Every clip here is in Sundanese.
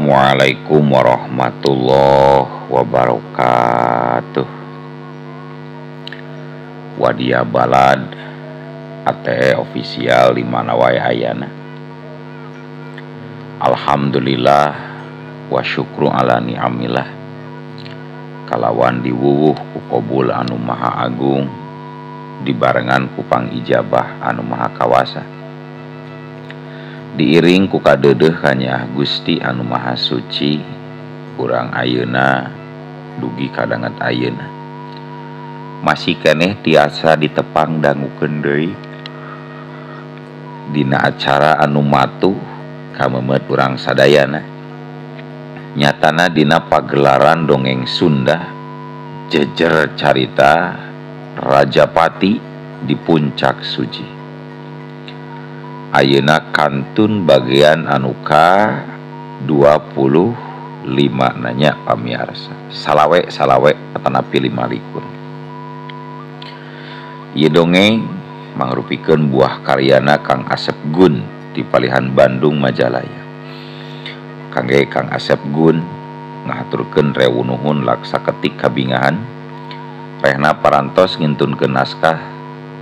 Assalamualaikum warahmatullahi wabarakatuh. Wadia balad ATE official di mana wae ayana. Alhamdulillah wa syukru ala ni'amillah. Kalawan diwuwuh ku qobul anu maha agung, dibarengan ku pangijabah anu maha kawasa. Diiring ku kadeudeuh kanya Gusti anu maha suci, urang ayeuna dugi kadanget ayeuna masih keneh tiasa ditepang dangukeun deui dina acara anu matuh kamemet urang sadayana. Nyatana dina pagelaran dongeng Sunda jejer carita Rajapati di Puncak Suci. Ayeuna kantun bagian anu ka 25 nanya pamiarsa. Salawe atanapi 5 ieu dongeng mangrupikeun buah karyana Kang Asep Gun di Palihan Bandung Majalaya. Kangge Kang Asep Gun ngahaturkeun rewuh-nuhun laksa ketik kabingahan rehna parantos ngintunkeun naskah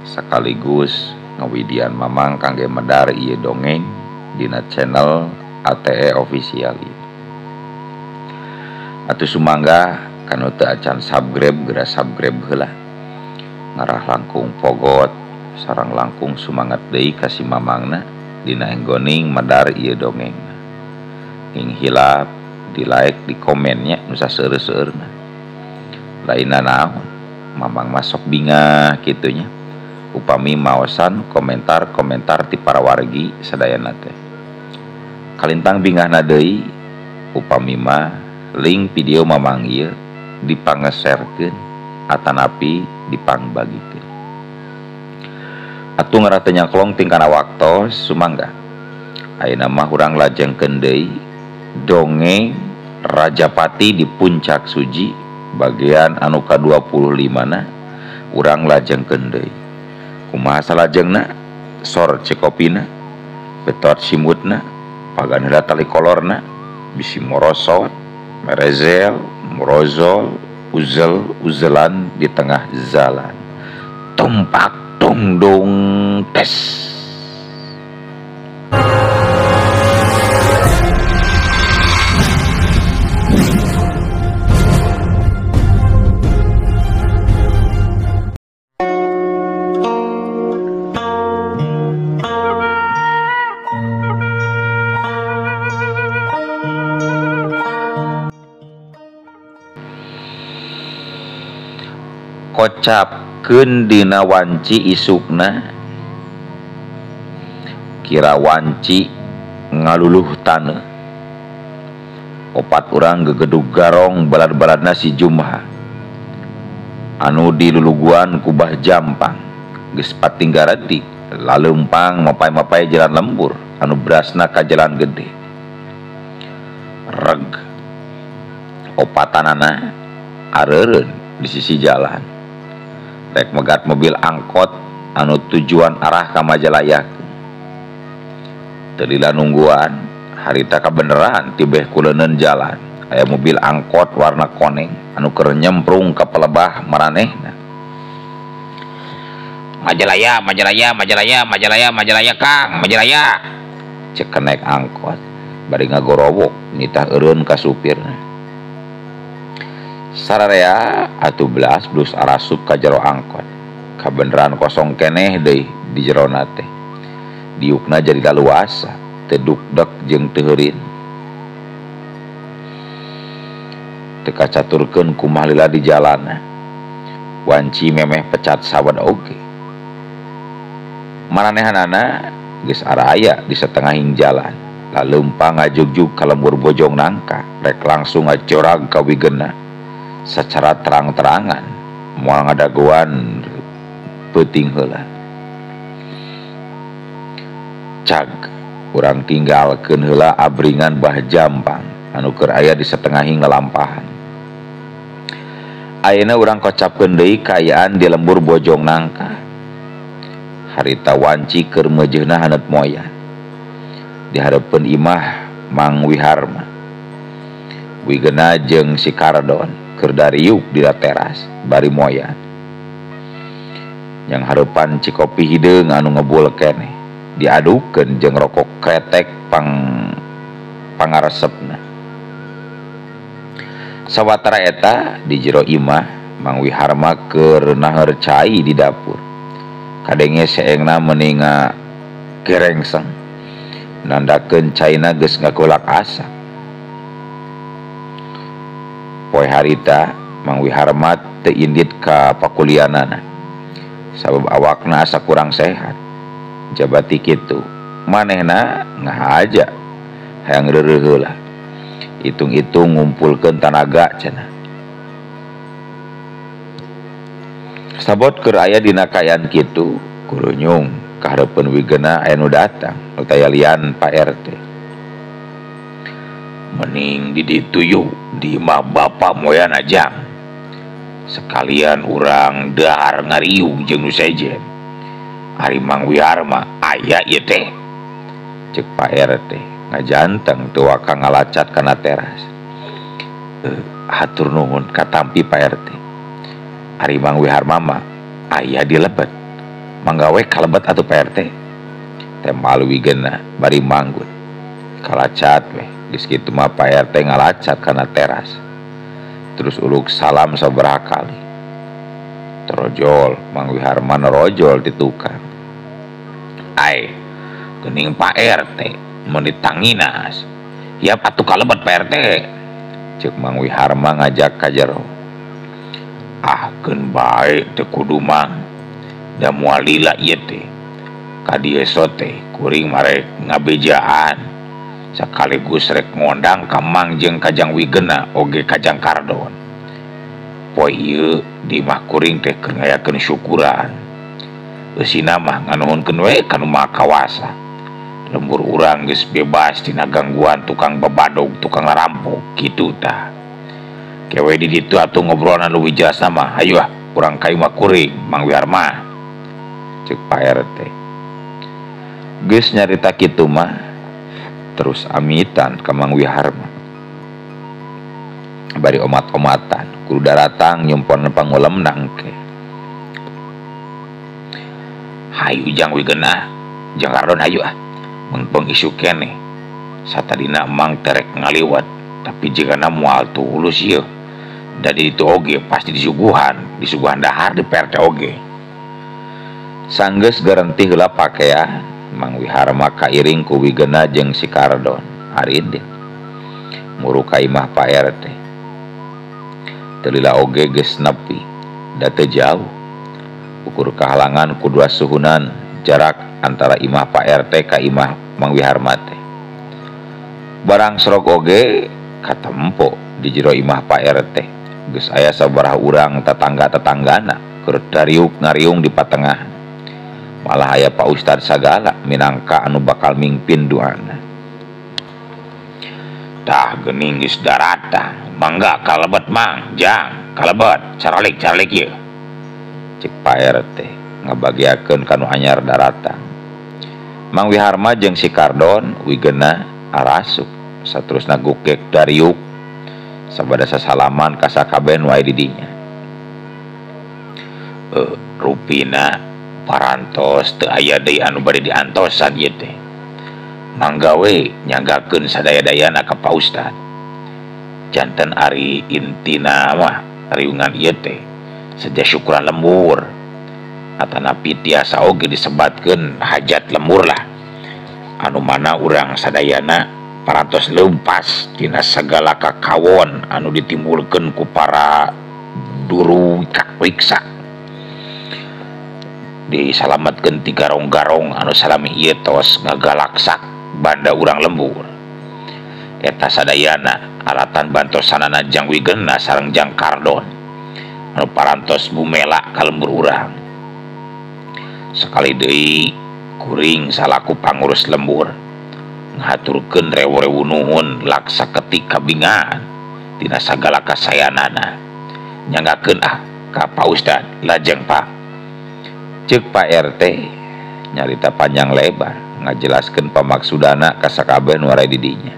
sakaligus ngawidian mamang kangge medar ieu dongeng dina channel ATE official. Atuh sumangga kanu teu acan subscribe geura subscribe heula. Ngarah langkung pogot sareng langkung sumangat deui ka si mamangna dina enggoning medar ieu dongeng. Ing hilap di like di komennya nu saseureus-seureurna. Lainna naon mamang masok bingah kitu nya. Upami maosan komentar ti para wargi sadayana teh. Kalintang bingahna deui upami mah link video mamang ieu dipangeserkeun atanapi dipangbagikeun. Atuh ngaran teu nyaklong tingkana waktos sumangga. Ayeuna mah urang lajengkeun deui dongeng Rajapati di Puncak Suci bagian anu ka-25 na urang lajengkeun deui. Kumaha salajengna sor cekopina betot simutna pagan heula tali kolorna bisi morosot merezel morozol uzel-uzelan di tengah jalan tumpak dong tes. Kocapkeun dina wanci isukna kira wanci ngaluluh taneuh. Opat urang gegedug garong balad-baladna si Jumha anu diluluguan ku Bah Jampang geus patinggarati laleumpang mapai-mapai jalan lembur anu berasna ka jalan gede. Reg opatanana areureun di sisi jalan. Rek megat mobil angkot anu tujuan arah ka Majalaya. Teu lila nungguan harita kabeneran tibeh kuleuneun jalan aya mobil angkot warna koneng anu keur nyemprung ka pelebah maranehna. Majalaya Kang, Majalaya. Cek naik angkot bari ngagorowok nitah eureun ka supirna. Sararea atuh belas blus arasup ka jero angkot. Kabeneran kosong keneh deui di jerona teh. Diukna jadi daluasa, teu dukdek jeung teu heurin. Teu kacaturkeun kumaha lila di jalanna. Wanci memeh pecat sawed oge. Maranehanana geus araya di satengahing jalan. Laleumpang ngajugjug ka lembur bojong nangka, rek langsung ngacorag ka wigeunna. Secara terang-terangan moal ngadaguan peuting heula. Cag urang tinggalkeun heula abringan Bah Jampang anu keur aya di satengahing lalampahan. Ayeuna urang kocapkeun deui kaayaan di lembur bojong nangka. Harita wanci keur meujeuhna haneut moyan. Di hareupeun imah Mang Wiharma Wigena jeung si Kardon keur dariuk di teras bari moyan. Yang hareupan cikopi hideung anu ngebul keneh diadukeun jeung rokok kretek pangaresepna. Sawatara eta di jero imah Mang Wiharma keur naheur cai di dapur. Kadenge seengna meninga gerengseng nandakeun caina geus ngakolak asa. Poe harita Mang Wiharma teu indit ka pakulianana sabab awakna asa kurang sehat. Jabati kitu manehna ngahaja hayang reureuh heula. Hitung-hitung ngumpulkeun tanaga cenah. Sabot keur aya dina kaayaan kitu kurunyung kahareupeun Wigena aya nu datang nu tayalian Pak RT. Mending di ditu yuk di imah bapa moyan ajang. Sekalian urang dahar ngariung jeung nu sejen. Ari Mang Wiharma aya ieu teh. Ceuk Pak RT ngajanteng teu waka ngalacat kana teras. Hatur nuhun katampi Pak RT. Ari Mang Wiharma mah aya di lebet. Manggawe kalebet atuh Pak RT. Tembal Wigena bari manggut. Kalacat weh. Geus kitu mah Pak RT ngalacat kana teras. Terus uluk salam sabaraha kali. Terojol Mang Wiharma nerojol di tukang. Ai, geuning Pak RT mun ditanginas. Ya atuh kalebet Pak RT. Ceuk Mang Wiharma ngajak ka jero. Ah keun bae teu kudu Mang. Da moal lila ieu teh. Ka dieu teh kuring marek ngabejaan. Sakaligus rek ngondang ka Mang jeung Kajang Wigena oge Kajang Kardon. Poe ieu di mah kuring teh keur ngayakeun syukuran. Eusina mah nganuhunkeun we ka nu maha kawasa. Lembur urang geus bebas tina gangguan tukang babadog, tukang ngarampok kitu tah. Kewe di ditu atuh ngobrolan leuwih jelasna mah. Hayu ah urang ka imah kuring Mang Wiharma. Ceuk Pak RT. Geus nyarita kitu mah terus amitan ka Mang Wiharma. Bari omat-omatan kudu daratang nyumpon pangulem nangke. Hayu Jang Wigena, Jang Kardon hayu ah. Mengpeng isu keneh. Satadina Mang terek ngaliwat, tapi jigana moal tulus ieu. Da di ditu oge pasti disuguhan dahar di PRT oge. Sanggeus garenti heula pakea, Mang Wiharma kairing ku Wigena jeung si Kardon Aridin muru ka imah Pak RT. Teu lila oge geus nepi da teu jauh. Ukur kahalangan kudua suhunan jarak antara imah Pak RT ka imah Mang Wiharma teh. Barang serog oge katempo di jero imah Pak RT. Geus aya sabaraha urang tetangga-tetanggana keur dariuk ngariung di patengahan. Malah aya Pak Ustad sagala minangka anu bakal mingpin duana. Tah geuning geus darata, mangga kalebet Mang, Jang, kalebet, caralik ieu. Cek Pak RT ngabagiakeun kanu anyar darata. Mang Wiharma jeung si Kardon Wigena arasuk saterusna gukek dariuk sabada sasalaman ka sakabehan wae di dinya. Rupina parantos teu aya deui anu bade diantosan ieu teh. Mangga we nyagakeun sadaya-dayana ka Pak Ustad. Janten ari intina mah riungan ieu teh saja syukuran lembur. Atanapi tiasa oge disebatkeun hajat lembur lah. Anu mana urang sadayana parantos leupas tina sagala kakawon anu ditimbulkeun ku para duru wiksa. Disalametkeun ti garong-garong anu salami ieu tos ngagalaksak banda urang lembur. Eta sadayana alatan bantosanana Jang Wigena sareng Jang Kardon anu parantos bumela ka lembur urang. Sakali deui kuring salaku pangurus lembur ngaturkeun rewu-rewu nuhun laksa ketika bingaan tina sagala kasayanana. Nyanggakeun ah ka Pak Ustad lajeng Pak. Ceuk Pak RT nyarita panjang lebar ngajelaskeun pamaksudana ka sakabehan warai di dinya.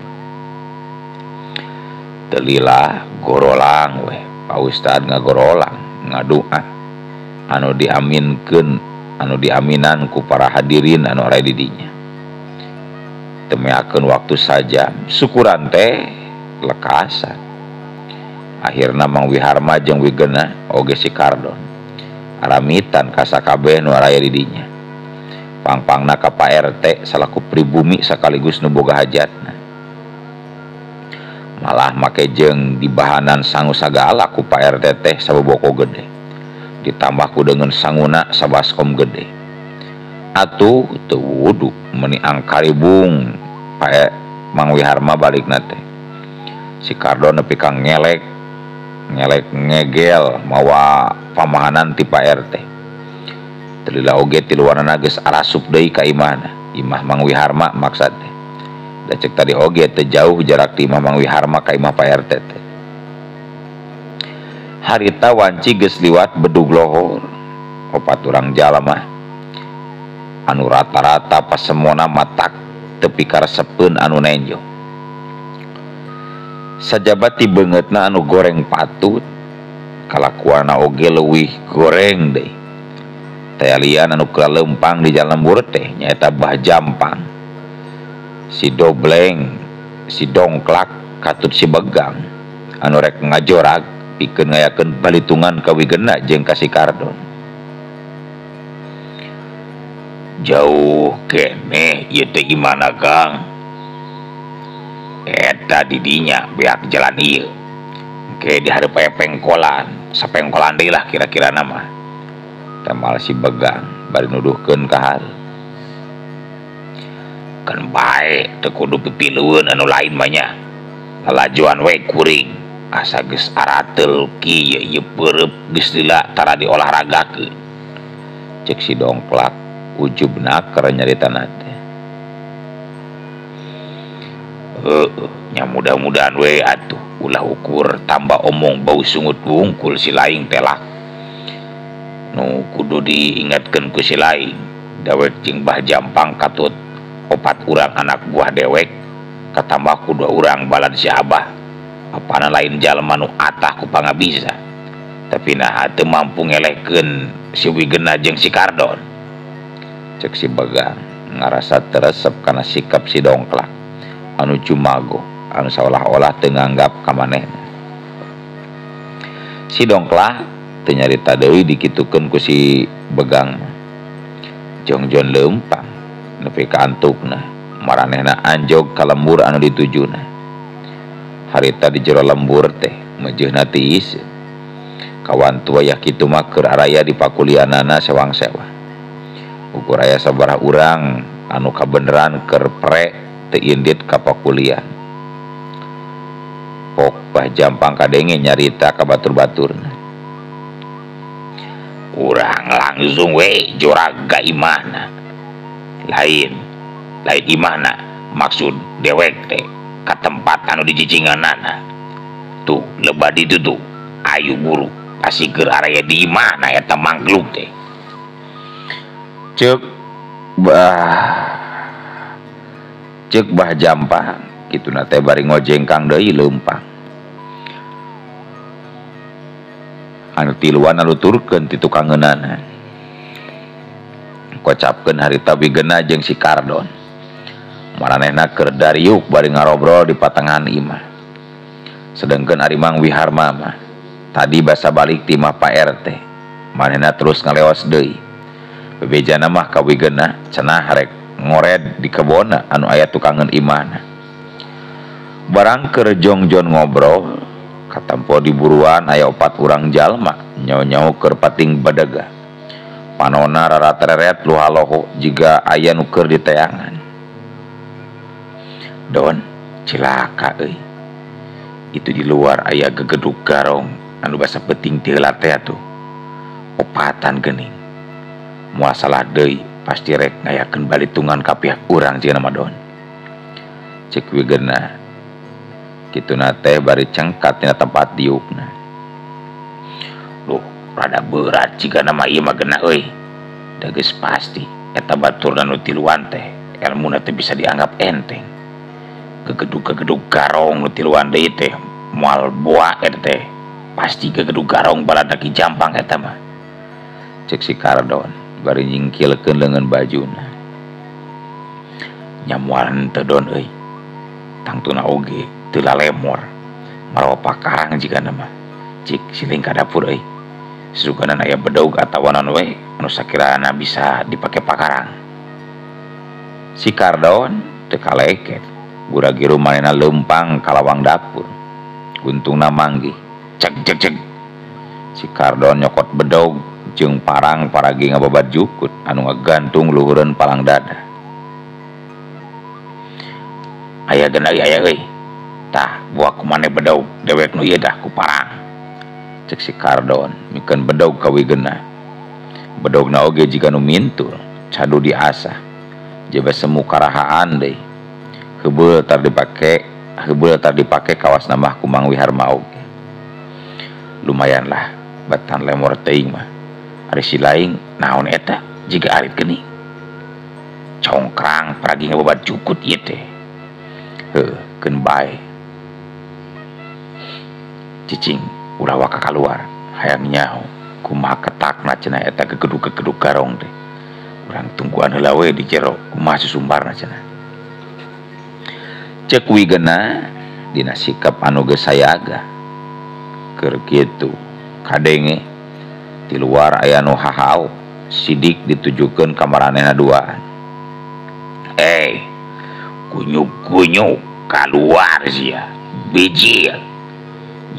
Telila gorolang we Pak Ustad ngagorolang ngadoa anu diaminan ku para hadirin anu aya di dinya. Temeakeun waktu saja syukuran teh lekasan. Akhirna Mang Wiharma jeung Wigena oge si Kardon aramitan ka sakabeh nu aya di dinya. Pangpangna ka Pak RT salaku pribumi sekaligus nu boga hajatna. Malah make jeung dibahanan sangu sagala ku Pak RT teh saboboko gede. Ditambah ku dengan sanguna sabaskom gede. Atuh teu wudu meuni angkaribung Pak Mang Wiharma balik nate. Si Kardon nepi ka ngelek ngegel mawa pamahanan ti Pak RT. Telila oge ti luarna geus arasup deui ka imahna. Imah Mang Wiharma maksad teh. Da cek tadi oge teu jauh jarak ti imah Mang Wiharma ka imah Pak RT teh. Harita wanci geus liwat bedug lohor. Opat urang jalma anu rata-rata pasemona matak tepi karesepeun anu nenjo. Sajabat ti beungeutna anu goreng patut kalakuana oge leuwih goreng deui. Taya lian anu kelempang di jalan lembur teh nyaeta Bah Jampang, si Dobleng, si Dongklak, katut si Begang anu rek ngajorag pikeun ngayakeun balitungan ka Wigena jeung ka si Kardon. Jauh keneh ieu teh imana Kang? Eta di dinya beak jalan ieu. Engke di hareup aya pengkolan, sapengkolan deui lah kira-kira nama. Temal si Begang bari nuduhkeun ka hareup. Kan bae teu kudu pipilueun anu lain mah nya. Lalajoan we kuring. Asa geus aratel kieu ieu peureub geus lila tara diolahragakeun. Cek si Dongklak ujubna keur nyaritana teh. Nya mudah-mudahan we atuh ulah ukur tambah omong bau sungut wungkul si laing telak. Nu kudu diingatkeun ku si laing, dewek jeung Bah Jampang katut opat urang anak buah dewek katambah ku 2 urang balad si Abah. Apana lain jalma nu atah ku pangabisa. Tapi nah teu mampu ngelehkeun si Wigena jeung si Kardon. Cek si Begang ngarasa teresep kana sikap si Dongklak anu jumago anu saolah-olah teu nganggap ka manehna. Si Dongklak teu nyarita deui dikitukeun ku si Begang. Jongjon leumpang nepi ka antukna maranehna anjog ka lembur anu ditujuna. Harita di jero lembur teh meujeunna tiis. Kawan tua ya kitu mah keur araya di pakulianana sewang-sewa. Ukur aya sabaraha urang anu kabeneran keur pre teu indit ka pakulian. Pok Bah Jampang kadenge nyarita ka batur-baturna. Urang langsung we joraga imahna. Lain imahna maksud dewek teh ka tempat anu dijicinganana. Tuh lebad itu tuh ayu buru pasti keur araya di imahna eta mangkluk teh. Cek Bah Jampang kituna teh bari ngojengkang deui leumpang. Anu tiluan nuturkeun ti tukang ngeunana. Kocapkeun harita Wigena jeung si Kardon. Maranehna keur dariuk bari ngarobrol di patangan imah. Sedengkeun ari Mang Wiharma mah tadi basa balik ti imah Pak RT. Manehna terus ngaleos deui. Bebejana mah ka Wigena cenah rek ngored di kebona anu aya tukangeun imahna. Barang keur jongjon ngobrol katampo di buruan aya 4 urang jalma nyau-nyau keur pating badaga. Panonna rarat-reret lu haloho jiga aya nu keur diteangan. Don, cilaka euy. Itu di luar aya gegeduk garong anu basa peuting ti heula teh atuh. Opatan geuning. Moal salah deui pasti rek ngayakeun balitungan ka pihak urang jeung nama Don. Cek Wigena kituna teh bari cengkat tina tempat diukna. Loh, rada berat jika nama ieu mah Gena euy. Da geus pasti eta baturna nu tiluan teh elmuna teh bisa dianggap enteng. Gegeduk garong nu tiluan deui teh mual buah teh pasti ke gedung garong balada Ki Jampang eta mah, cek si Kardon bari nyingkilkeun leungeun bajuna. Nyamual henteu don euy, tangtuna oge teu lalemor maroba pakarang jigana mah, cik siling ka dapur euy, sesugana aya bedaug atawanan we anu sakirana bisa dipake pakarang. Si Kardon teu kaleket, gura-giru manehna leumpang ka lawang dapur, guntungna manggih ceg ceg ceg. Si Kardon nyokot bedaug jeung parang paragi ngababat jukut anu ngagantung luhureun palang dada. Aya geuna aya euy, tah buah kumaneh bedaug dewek nu ieu dah ku parang, cek si Kardon mikeun bedaug kawigeunna. Bedaugna oge jiga nu mintul cadu diasah, jebe semu karahaan deui, heubeul tar dipake kawas mah ku Mang Wiharma oge. Lumayan lah batan lemor teuing mah, ari si laing naon eta jiga arit geuning, congkrang paragi ngababat jukut ieu teh. Heuh keun bae cicing ulah waka kaluar hayang nyaho kumaha ketakna cenah eta gegeduk garong teh, urang tungguan heula we di jero kumaha susumbarna cenah. Cek wigeuna dina sikap anu geus sayaga keur kitu kadenge di luar aya nu hahau sidik ditujukeun ka maranehna duaan. Kunyuk-kunyuk keluar sia bijil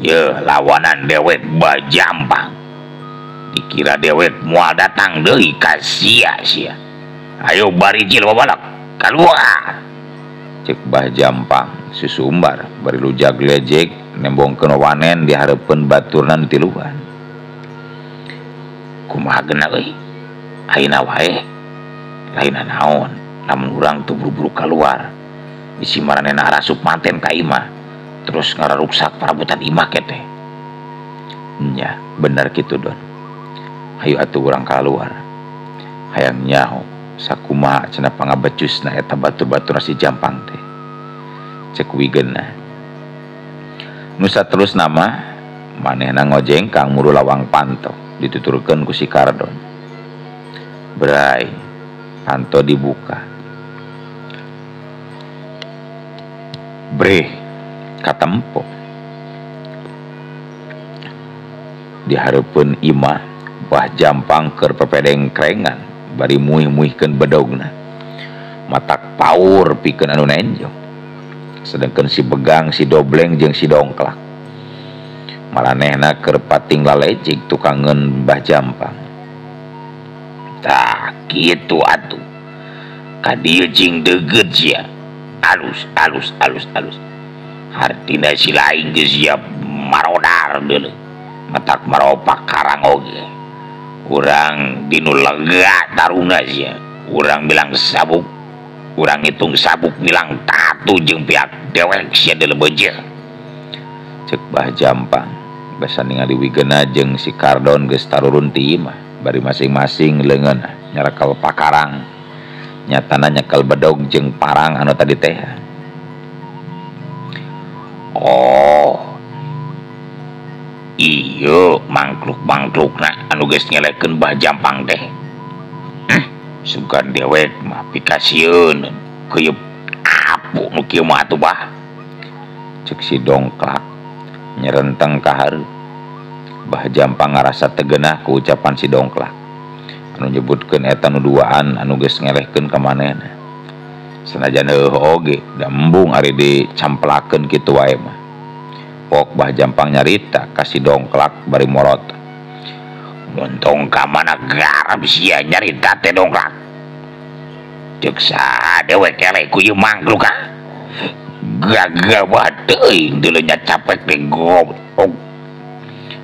ye lawanan dewek Bajampang, dikira dewek moal datang deui ka sia. Ayo barijil babalak keluar, cek Bajampang susumbar bari lujag lejek nembongkeun wanen di hareupeun baturna nu tiluan. Kumaha geuna euy, ayeuna wae lain naon lamun urang teu buru-buru keluar bisi maranehna arasup manten ka imah terus ngararuksak parabutan imah keteh. Nya bener kitu Don, hayu atuh urang kaluar hayang nyaho sakumaha cenah pangabecusna eta batur-batur si Jampang teh, cek wigeunna. Nu saterusna mah manehna ngojeng kang muru lawang panto dituturkeun ku si Kardon. Brai panto dibuka, bre katempo di hareupeun imah Bah Jampang keur pepedeng krengan bari muih-muihkeun bedaugna matak paur pikeun anu nenjong, sedengkeun si Begang, si Dobleng jeung si Dongklak maranehna keur pating lalejig tukangeun Bah Jampang. Tah kitu atuh ka dieu cing deugeut sia alus hartina si laing geus siap marodar deuleu matak maropak karang oge. Urang dinu lega taruna sia, urang bilang sabuk, urang hitung sabuk bilang tatu jeung pihak dewek sia deuleu beujeuh, cek Bah Jampang basa ningali wigeuna jeung si Kardon geus tarurun ti imah bari masing-masing leungeun nyarekel pakarang, nyatana nyekel bedaug jeung parang anu tadi teh. Oh iya mangkluk-mangklukna anu geus ngelekeun Bah Jampang teh. Sugan dewek mah pikasieun keuyeub apu nu kieu mah atuh Bah, cek si Dongklak nyerenteng ka hareup. Bah Jampang ngarasa tegeunah ku ucapan si Dongklak anu nyebutkeun eta nu duaan anu geus ngelehkeun ka manehna. Sanajan oge da embung ari dicamplakeun kitu wae mah. Pok Bah Jampang nyarita ka si Dongklak bari morot. Muntong ka mana garab sia nyarita teh Dongklak. Ceuk saha dewek eleh ku ieu mangkluk ka. Gagah teuing deuleu nya capek teh goblok.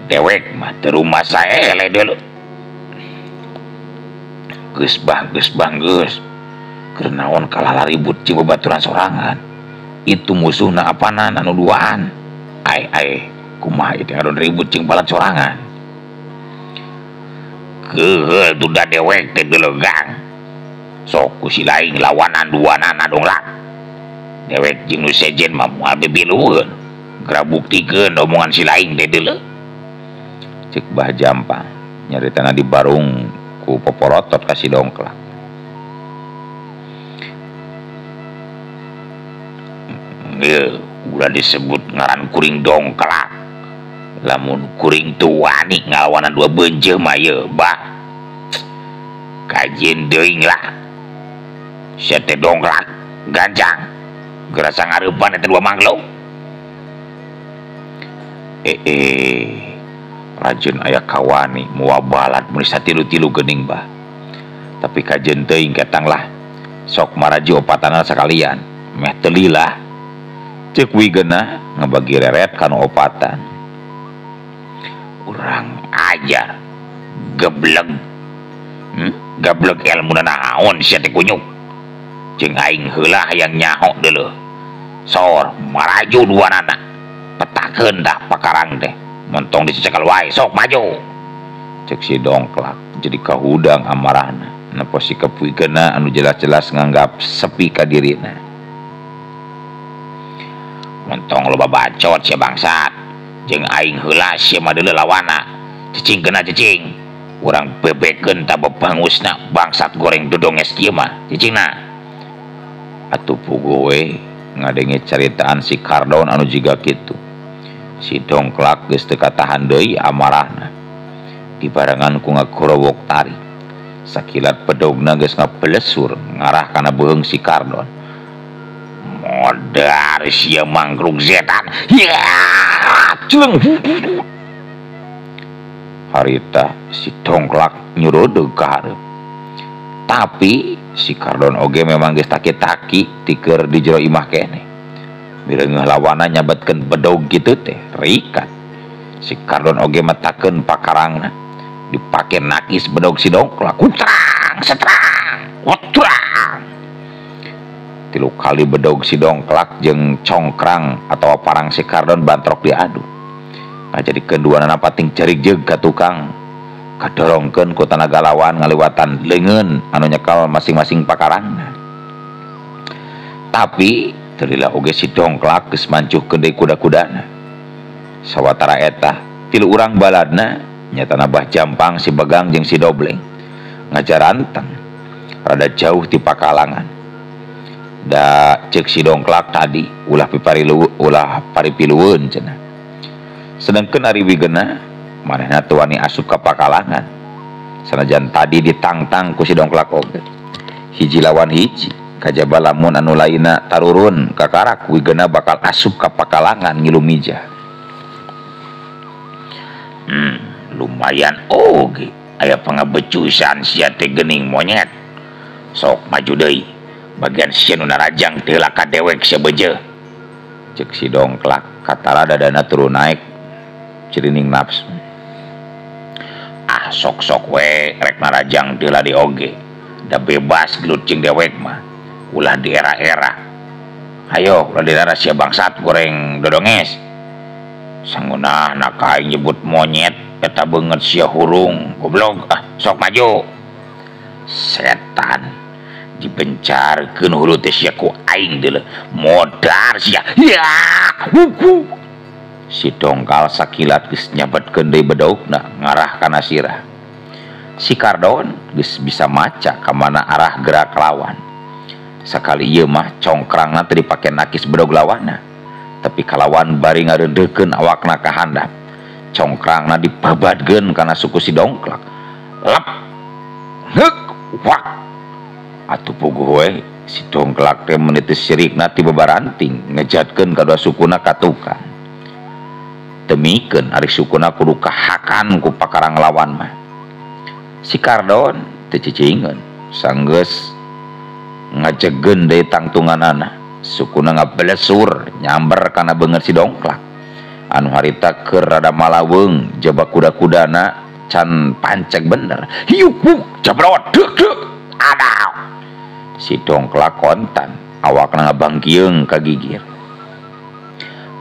Dewek mah teu rumah saele deuleu. Geus geus keur naon kalah ribut jeung babaturan sorangan. Itu musuhna apana anu duaan. Ai kumaha ieu teh aron ribut jeung balat sorangan. Keheul duda dewek teh gelegang. Sok ku si laing lawanan duanana Dongklak. Dewek jeung nu sejen mah moal bibilueun. gerak buktikeun omongan si lain teh deuleu. Cek Bah Jampang nyaritana di barung ku poporotot ka si Dongklak. Udah disebut ngaran kuring Dongklak, lamun kuring tu wani ngalawanan dua beunjeuh mah ye bah kajieun deui lah. Sia teh Dongklak ganjang gerasa ngareupan eta dua manglo. Rajin aya kawani moal balat mun satilu-tilu geuning bah. Tapi kajeun teuing ketang lah sok maraji opatana sakalian meh teu lilah. Cek Wigena ngabagi reret kana opatan. Urang ajar gebleg gebleg ilmuna naon sia teh kunyuk. Jeung aing heula hayang nyaho deuleuh. Sor maraju duanana. Petakeun dah pakarang teh. Montong dicekal wae sok maju. Cek si Dongklak jadi kahudang amarahna. Napa sikap Wigena anu jelas-jelas nganggap sepi ka dirina. Montong loba bacot sia bangsat. Jeung aing heula sia mah deuleu lawana. Cicingkeunna cicing. Urang bebekeun ta bebangusna bangsat goreng dodonges kieu mah cicingna. Atuh puguh we ngadenge caritaan si Kardon anu jiga kitu. Si Dongklak geus teu katahan deui amarahna. Dibarengan ku ngakurowok tari. Sakilat pedogna geus ngapelesur ngarah kana beuheung si Kardon. Modar sia manggrug setan. Ya, ceuleng. Harita si Dongklak nyurodeg ka hareup. Tapi si Kardon oge memang geus taki-taki ti keur di jero imah keneh. Mireungeuh lawana nyabetkeun bedog kitu teh rikat. Si Kardon oge metakeun pakarangna. Dipake nakis bedog si Dongklak. Kutrang, setrang, kutrang. 3 kali bedog si Dongklak jeung congkrang atau parang si Kardon bantrok diadu. Ngajadikeun duanana pating carigjeg ka tukang. Kadorongkeun ku tanaga lawan ngaliwatan leungeun anu nyekal masing-masing pakarangna. Tapi terlilah oge si Dongklak geus mancuhkeun deui kuda-kudana. Sawatara eta 3 urang baladna nyatana Bah Jampang, si Begang jeung si Dobleng ngajaranteng rada jauh ti pakalangan. Da cek si Dongklak tadi ulah paripilueun cenah. Sedengkeun ari Wigena manehna teu wani asup ka pakalangan. Sanajan tadi ditangtang ku si Dongklak oge. Hiji lawan hiji. Kajaba lamun anu lainna tarurun ka karak Wigena bakal asup ka pakalangan ngilu mija. Lumayan oge aya pangabecusan sia teh geuning monyet. Sok maju deui. Bagian sia nu narajang teu laka dewek sia beujeuh. Cek si Dongklak katara dadana turun naik cirining nafsu. Ah sok-sok we rek narajang teu lade oge. Da bebas gelut jeung dewek mah. Ulah di era-era. Hayo ulah di era sia bangsat goreng dodonges. Sangunah nak aing nyebut monyet eta beungeut sia hurung goblok. Ah sok maju. Setan dibencarkeun hulu teh sia ku aing deuleu. Modar sia. Ya. Si Dongkal sakilat geus nyabetkeun deui bedogna ngarah kana sirah. Si Kardon geus bisa maca ka mana arah gerak lawan. Sakali ieu mah congkrangna teu dipake nakis bedog lawanna, tapi kalawan bari ngareundeukkeun awakna ka handap. Congkrangna dipabadkeun kana suku si Dongklak. Lep. Heuk, wak. Atuh puguh we si Dongklak teh menitis sirikna ti babaranting ngejatkeun kadua sukuna ka tukang. Temikeun ari sukuna kudu kahakan ku pakarang lawan mah. Si Kardon teu cicingeun sanggeus ngajegeun deui tangtunganana. Sukuna ngabelesur nyamber kana beungeut si Dongklak. Anu harita keur rada malaweung jaba kuda-kudana can panceg bener. Hiuk jabrot deuk deuk. Adaw. Si Dongklak kontan awakna ngabangkieung ka gigir.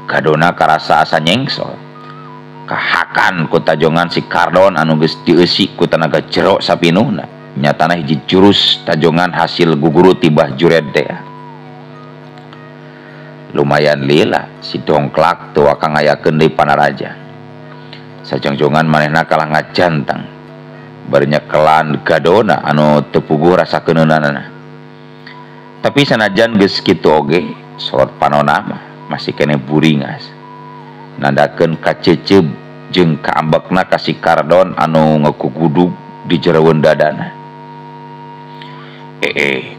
Kadona karasa asa nyengsol. Kahakan ku tajongan si Kardon anu geus dieusi ku tenaga jero sapinuhna. Nyatana hiji jurus tajongan hasil guguru tibah jured teh. lumayan lila si dongklak tua kang ngayakeun deui Panaraja. Sajongjongan manehna kalah ngajantang bari nyekelan gadona anu teu puguh rasa keuneunanna. Tapi sanajan geus kitu oge salat panonna mah masih kene buringas nandakeun kaceceub jeung kaambekna ka si Kardon anu ngekugudug di jereweun dadana.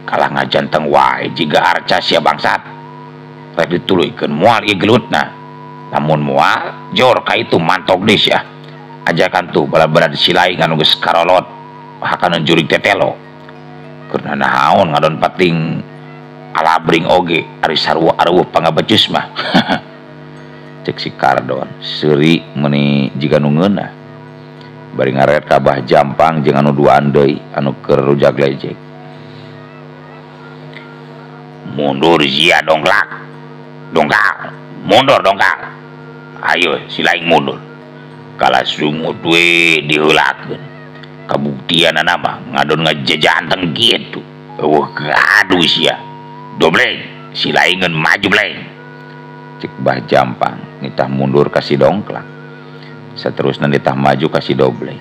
Kalah ngajanteng wae jiga arca sia bangsat. Rek dituluykeun moal ieu gelutna. Lamun moal jor ka itu mantok deui sia. Ajakan tuh bala-bala disilaing anu geus karolot hakaneun jurig tetelo. Keur naon ngadon pating alabring oge ari sarua areueuh pangabecus mah. Cek si Kardon seuri meuni jiga nu ngeunah. Bari ngaret ka Abah Jampang jeung anu duaan deui anu keur rujak lejek. Mundur sia dongklak. Dongkal, mundur dongkal. Ayo silaing mundur. Kala sungut we diheulakeun. Kabuktianna mah ngadon ngajejanteng kitu. Eueuh gaduh sia. Dobleng, silaingeun maju bleng. Cek Bah Jampang nitah mundur ka si dongklak. Saterusna nitah maju ka si dobleng.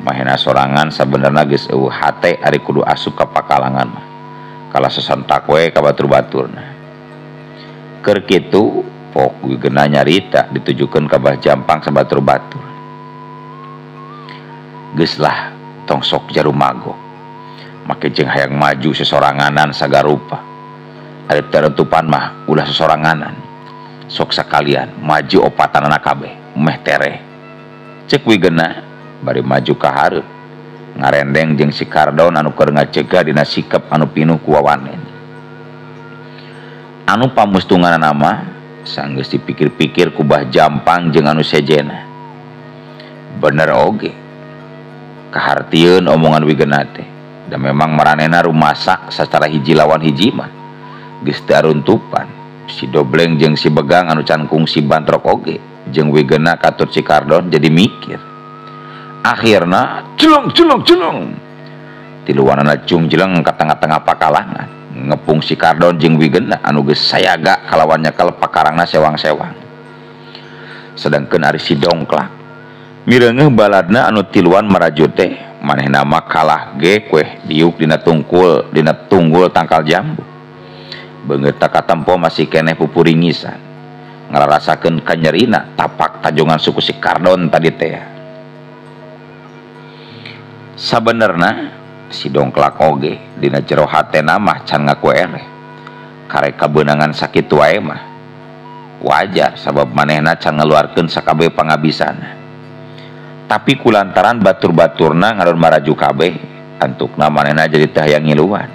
Mahena sorangan sabenerna geus eueuh hate ari kudu asup ka pakalangan mah. Kala sesontak we ka batur-baturna. Keur kitu pok wigeuna nyarita ditujukeun ka Bah Jampang sa batur-batur. Geus lah tong sok jarumago. Make jeung hayang maju sesoranganan sagarupa. Ari tarutupan mah ulah sesoranganan. Sok sakalian maju opatanana kabeh meh tereh. Cek wigeuna bari maju ka hareup. Ngarendeng jeung si Kardon anu keur ngacegah dina sikap anu pinuh ku wawanen. Anu pamustunganna mah sanggeus dipikir-pikir ku Bah Jampang jeung anu sejena. Bener oge. Kahartieun omongan wigeuna teh. Da memang maranehna rumasak sacara hiji lawan hiji mah geus teu aruntupan. Si Dobleng jeung si Begang anu can kungsi bantrok oge jeung wigeuna katur si Kardon jadi mikir. Akhirna jeleng tiluanana cung jeleng ka tengah-tengah pakalangan ngepung si Kardon jeung wigeuna anu geus sayaga kalawan nyekel pakarangna sewang-sewang. Sedangkeun ari si dongklak mireungeuh baladna anu tiluan marajut teh manehna mah kalah ge kueh diuk dina tunggul tangkal jambu. Beungeut katempo masih keneh pupuringisan ngararasakeun kanyerina tapak tajongan suku si Kardon tadi teh. Sabenerna si dongklak oge dina jero hatena mah can ngaku eleh. Karek kabeunangan sakitu wae mah wajar sabab manehna can ngaluarkeun sakabeh pangabisana. Tapi kulantaran batur-baturna ngadon maraju kabeh, antukna manehna jadi teu hayang ngiluan.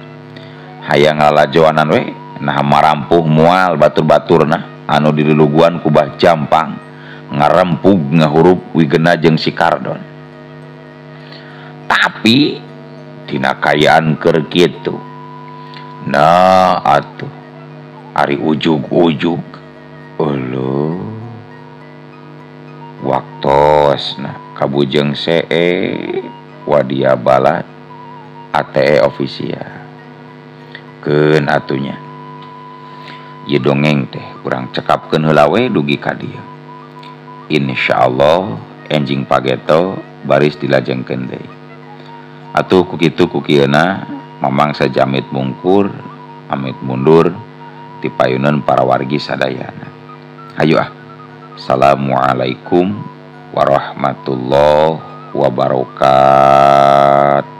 Hayang ngalajoanan we nah marampuh moal batur-baturna anu diluluguan ku Bah Jampang ngarempug ngahurup wigeuna jeung si Kardon. Tapi dina kayaan keur kitu nah atuh ari ujug-ujug eueuh waktosna kabujeng see wadia balad ATE ofisial keun atunya. Ieu dongeng teh urang cekapkeun heula we dugi ka dieu. Insyaallah enjing pageto baris dilajengkeun deui. Atuh kukitu kukieuna mamang sajamit mungkur amit mundur ti payuneun para wargi sadayana. Hayu ah. Assalamualaikum warahmatullahi wabarakatuh.